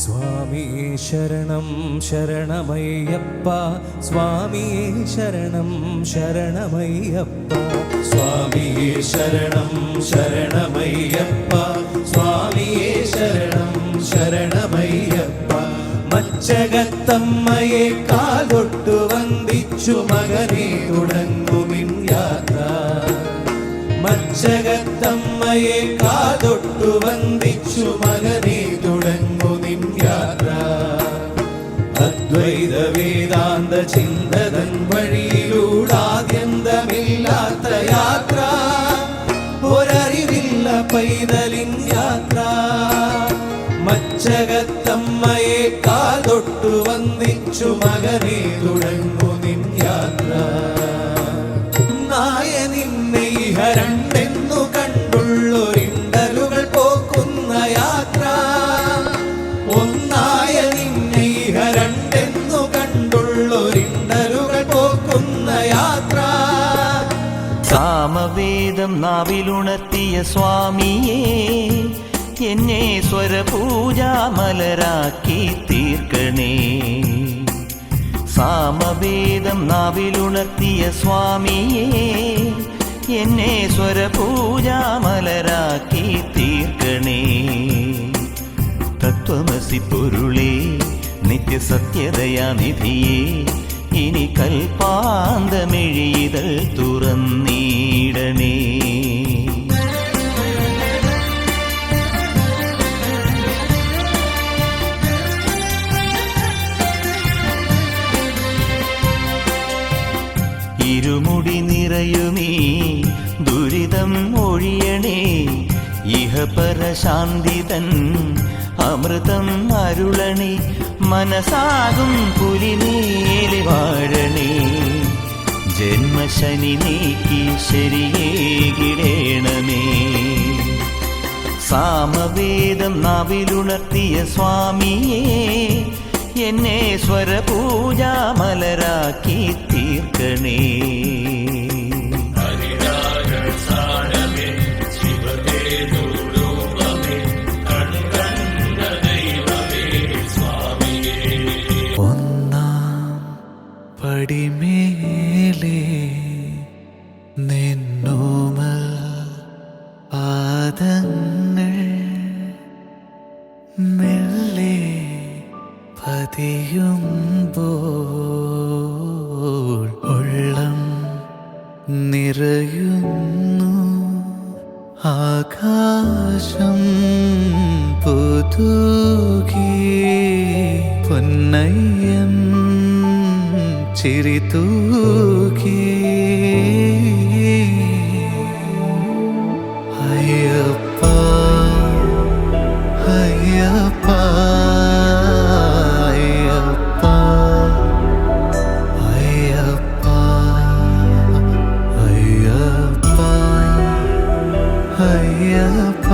സ്വാമിയേ ശരണം ശരണമയ്യപ്പ, സ്വാമിയേ ശരണം ശരണമയ്യപ്പ, സ്വാമിയേ ശരണം ശരണമയ്യപ്പ, സ്വാമിയേ ശരണം ശരണമയ്യപ്പ. മച്ചകത്തമ്മയെ കാലൊട്ടു വന്ദിച്ചു മകനെ തുടങ്ങുമിൻ യാത്ര. മച്ചകത്തമ്മയെ കാതൊട്ടു വന്ദിച്ചു മകനെ തുടങ്ങുമിൻ യാത്ര. അദ്വൈത വേദാന്ത ചിന്തതൻ വഴിയിലൂടാദ്യന്തമില്ലാത്ത യാത്ര. ഒരറിവില്ല പൈതലിൻ യാത്ര. മച്ചകത്തമ്മയെ കാതൊട്ടു വന്ദിച്ചു മകനെ തുടങ്ങുമിൻ യാത്ര. നായനിന്നെ രണ്ടെന്നു കണ്ടുള്ളൊരിണ്ടലുകൾ പോക്കുന്ന യാത്ര. ഒന്നായ നിന്നെ രണ്ടെന്നു കണ്ടുള്ളൊരിണ്ടലുകൾ പോക്കുന്ന യാത്ര. സാമവേദം നാവിലുണർത്തിയ സ്വാമിയേ, എന്നെ സ്വരപൂജാമലരാക്കി തീർക്കണേ. സാമവേദം നാവിലുണർത്തിയ സ്വാമിയേ, എന്നെ സ്വരപൂജാമലരാക്കി തീർക്കണേ. തത്വമസി പൊരുളേ, നിത്യസത്യദയാനിധിയേ, ഇനി കൽപ്പാന്തമിഴിതൾ തുറന്നീടണേ. ഇരുമുടി നിറയുമീ ദുരിതം ഒഴിയണേ. ഇഹപരശാന്തിതൻ അമൃതം അരുളണേ. മനസാകും പുലിമേലെ വാഴണേ. ജന്മശനി നീക്കി ശരിയേകിടേണമേ. സാമവേദം നാവിലുണർത്തിയ സ്വാമിയേ, എന്നെ സ്വരപൂജാമലരാക്കി തീർക്കണേ. ഒന്നാം പടിമേലെ നിന്നോമൽ പാദങ്ങൾ മെല്ലെ പതിയുമ്പോൾ ഉള്ളം നിറയുന്നു. ആകാശം പുതുകി പൊന്നയ്യൻ ചിരിതൂകി. അയ്യപ്പ അയ്യപ്പ അയ്യപ്പ